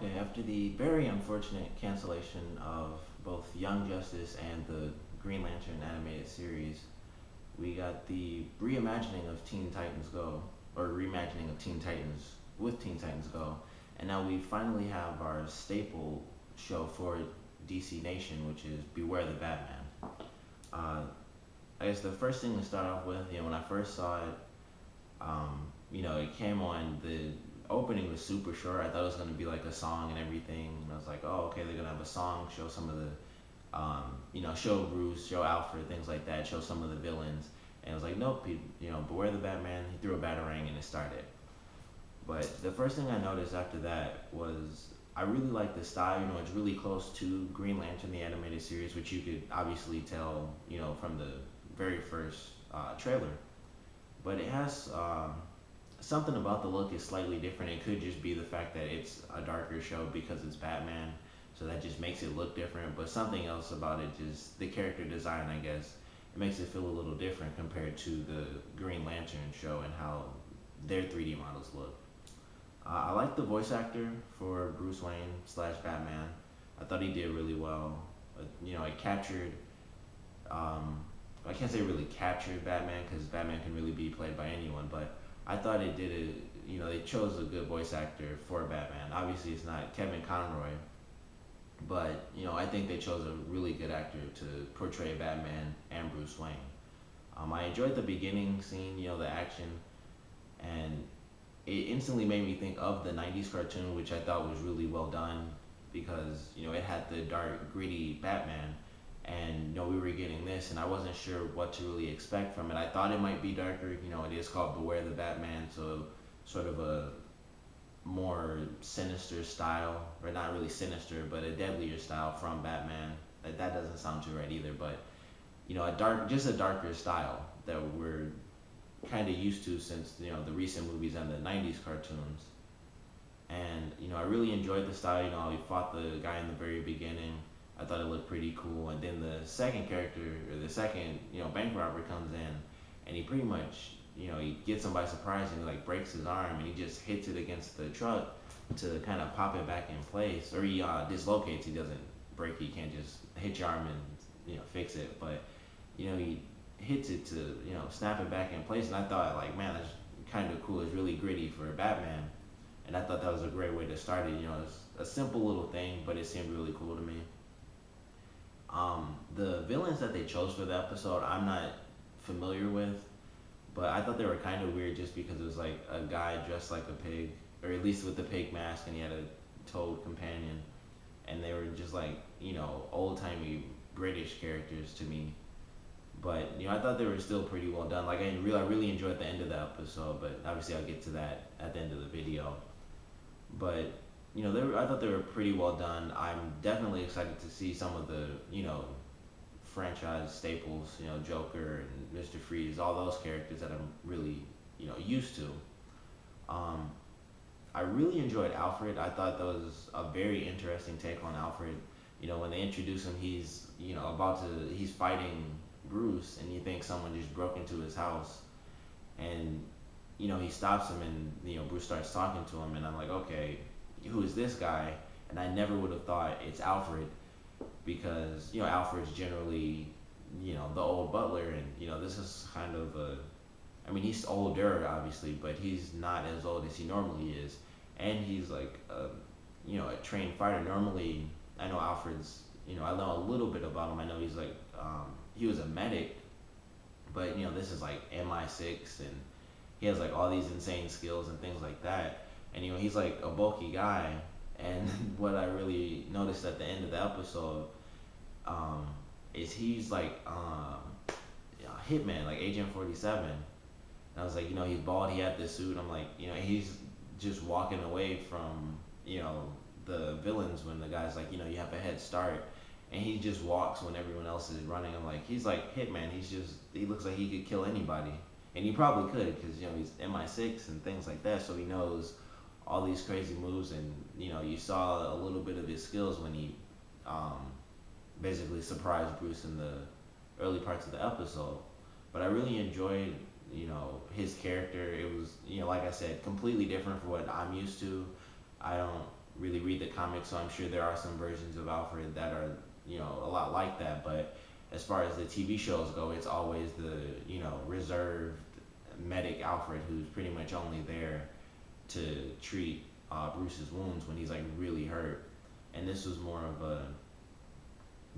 Okay, after the very unfortunate cancellation of both Young Justice and the Green Lantern animated series, we got the reimagining of Teen Titans Go, or reimagining of Teen Titans with Teen Titans Go, and now we finally have our staple show for DC Nation, which is Beware the Batman. Uh, I guess the first thing to start off with, when I first saw it, it came on. The opening was super short. I thought it was gonna be like a song and everything, and I was like, oh, okay, they're gonna have a song, show some of the, show Bruce, show Alfred, things like that, show some of the villains. And it was like, nope, beware the Batman. He threw a batarang and it started. But the first thing I noticed after that was I really like the style. It's really close to Green Lantern, the animated series, which you could obviously tell, from the very first trailer. But it has something about the look is slightly different. It could just be the fact that it's a darker show because it's Batman, so that just makes it look different. But something else about it, just the character design, I guess, it makes it feel a little different compared to the Green Lantern show and how their 3D models look. I like the voice actor for Bruce Wayne slash Batman. I thought he did really well. It captured. Um, I can't say really captured Batman because Batman can really be played by anyone, but I thought it did it. They chose a good voice actor for Batman. Obviously, it's not Kevin Conroy, but I think they chose a really good actor to portray Batman and Bruce Wayne. I enjoyed the beginning scene, the action, and it instantly made me think of the '90s cartoon, which I thought was really well done because it had the dark, gritty Batman, and we were getting this, and I wasn't sure what to really expect from it. I thought it might be darker. It is called Beware the Batman, so sort of a more sinister style, or not really sinister, but a deadlier style from Batman. That doesn't sound too right either, but just a darker style that we're kind of used to since the recent movies and the '90s cartoons. And I really enjoyed the style. He fought the guy in the very beginning. I thought it looked pretty cool. And then the second character, or the second bank robber comes in, and he pretty much he gets him by surprise and he like breaks his arm and he just hits it against the truck to kind of pop it back in place, or he dislocates. He doesn't break. He can't just hit your arm and fix it, but he hits it to snap it back in place. And I thought like, man, that's kind of cool. It's really gritty for Batman, and I thought that was a great way to start it. It's a simple little thing, but it seemed really cool to me. The villains that they chose for the episode, I'm not familiar with, but I thought they were kind of weird just because it was like a guy dressed like a pig, or at least with the pig mask, and he had a toad companion, and they were just like old timey British characters to me. But I thought they were still pretty well done. Like I really enjoyed the end of the episode, but obviously I'll get to that at the end of the video. But I thought they were pretty well done. I'm definitely excited to see some of the franchise staples, Joker and Mister Freeze, all those characters that I'm really used to. Um, I really enjoyed Alfred. I thought that was a very interesting take on Alfred. When they introduce him, he's he's fighting Bruce, and you think someone just broke into his house, and he stops him, and Bruce starts talking to him, and I'm like, okay, who is this guy? And I never would have thought it's Alfred because Alfred's generally the old butler, and this is kind of a, I mean, he's older obviously, but he's not as old as he normally is, and he's like a trained fighter. Normally, I know Alfred's, I know a little bit about him. I know he's like he was a medic, but this is like MI6, and he has like all these insane skills and things like that. And he's like a bulky guy. And what I really noticed at the end of the episode um, is he's like a hitman, like Agent 47. And I was like, he's bald. He had this suit. I'm like, he's just walking away from the villains when the guy's like, you have a head start, and he just walks when everyone else is running. I'm like, he's like Hitman. He looks like he could kill anybody, and he probably could because he's MI6 and things like that. So he knows all these crazy moves, and you saw a little bit of his skills when he um, basically surprised Bruce in the early parts of the episode. But I really enjoyed his character. It was like I said, completely different from what I'm used to. I don't really read the comics, so I'm sure there are some versions of Alfred that are, a lot like that. But as far as the TV shows go, it's always the, reserved medic Alfred who's pretty much only there to treat Bruce's wounds when he's like really hurt. And this was more of a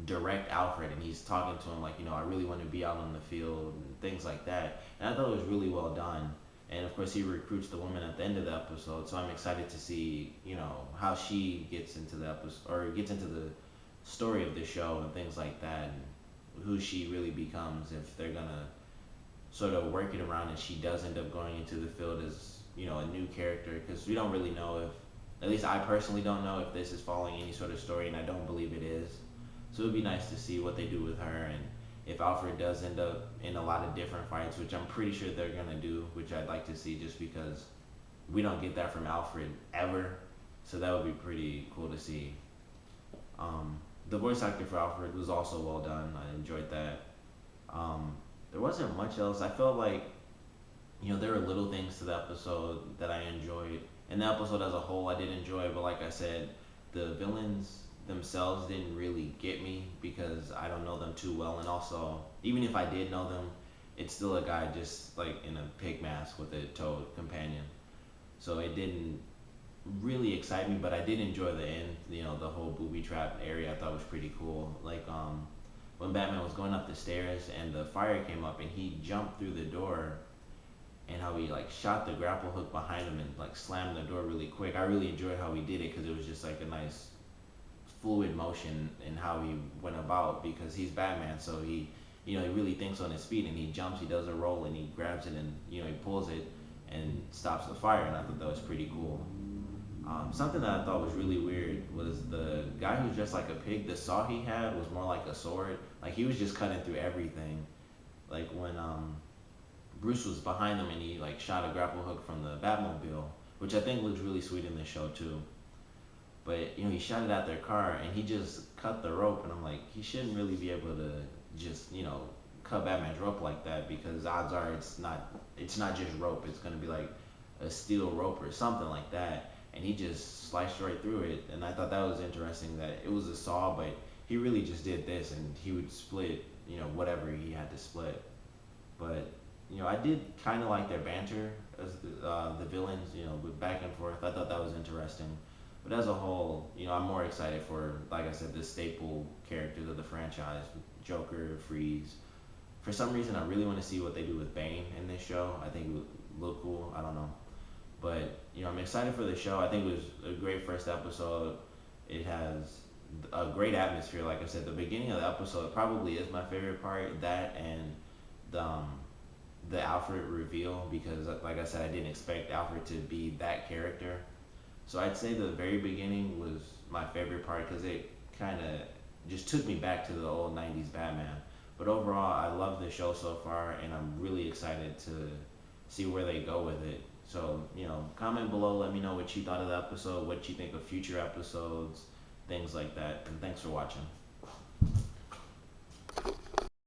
direct Alfred, and he's talking to him like, I really want to be out on the field and things like that. And I thought it was really well done. And of course, he recruits the woman at the end of the episode, so I'm excited to see, how she gets into the episode or gets into the story of the show and things like that, and who she really becomes if they're gonna sort of work it around and she does end up going into the field as a new character, because we don't really know if, at least I personally don't know if this is following any sort of story, and I don't believe it is. So it would be nice to see what they do with her, and if Alfred does end up in a lot of different fights, which I'm pretty sure they're gonna do, which I'd like to see just because we don't get that from Alfred ever. So that would be pretty cool to see. The voice actor for Alfred was also well done. I enjoyed that. There wasn't much else. I felt like, there were little things to the episode that I enjoyed. And the episode as a whole, I did enjoy, but like I said, the villains themselves didn't really get me because I don't know them too well. And also, even if I did know them, it's still a guy just like in a pig mask with a toad companion. So it didn't really excite me, but I did enjoy the end. The whole booby trap area I thought was pretty cool. Like when Batman was going up the stairs and the fire came up and he jumped through the door, and how he like shot the grapple hook behind him and like slammed the door really quick. I really enjoyed how he did it because it was just like a nice fluid motion in how he went about, because he's Batman, so he really thinks on his feet, and he jumps, he does a roll, and he grabs it, and he pulls it and stops the fire, and I thought that was pretty cool. Something that I thought was really weird was the guy who's just like a pig. The saw he had was more like a sword. Like he was just cutting through everything. Like when Bruce was behind them and he like shot a grapple hook from the Batmobile, which I think looks really sweet in this show too. But he shot it at their car and he just cut the rope, and I'm like, he shouldn't really be able to just cut Batman's rope like that, because odds are it's not just rope. It's gonna be like a steel rope or something like that. And he just sliced right through it, and I thought that was interesting that it was a saw, but he really just did this, and he would split whatever he had to split. But I did kind of like their banter as the villains, with back and forth. I thought that was interesting. But as a whole, I'm more excited for, like I said, the staple characters of the franchise, Joker, Freeze. For some reason, I really want to see what they do with Bane in this show. I think it would look cool. I don't know. But, I'm excited for the show. I think it was a great first episode. It has a great atmosphere. Like I said, the beginning of the episode probably is my favorite part. That and the Alfred reveal, because, like I said, I didn't expect Alfred to be that character. So I'd say the very beginning was my favorite part because it kind of just took me back to the old 90s Batman. But overall, I love the show so far, and I'm really excited to see where they go with it. So, comment below, let me know what you thought of the episode, what you think of future episodes, things like that. And thanks for watching.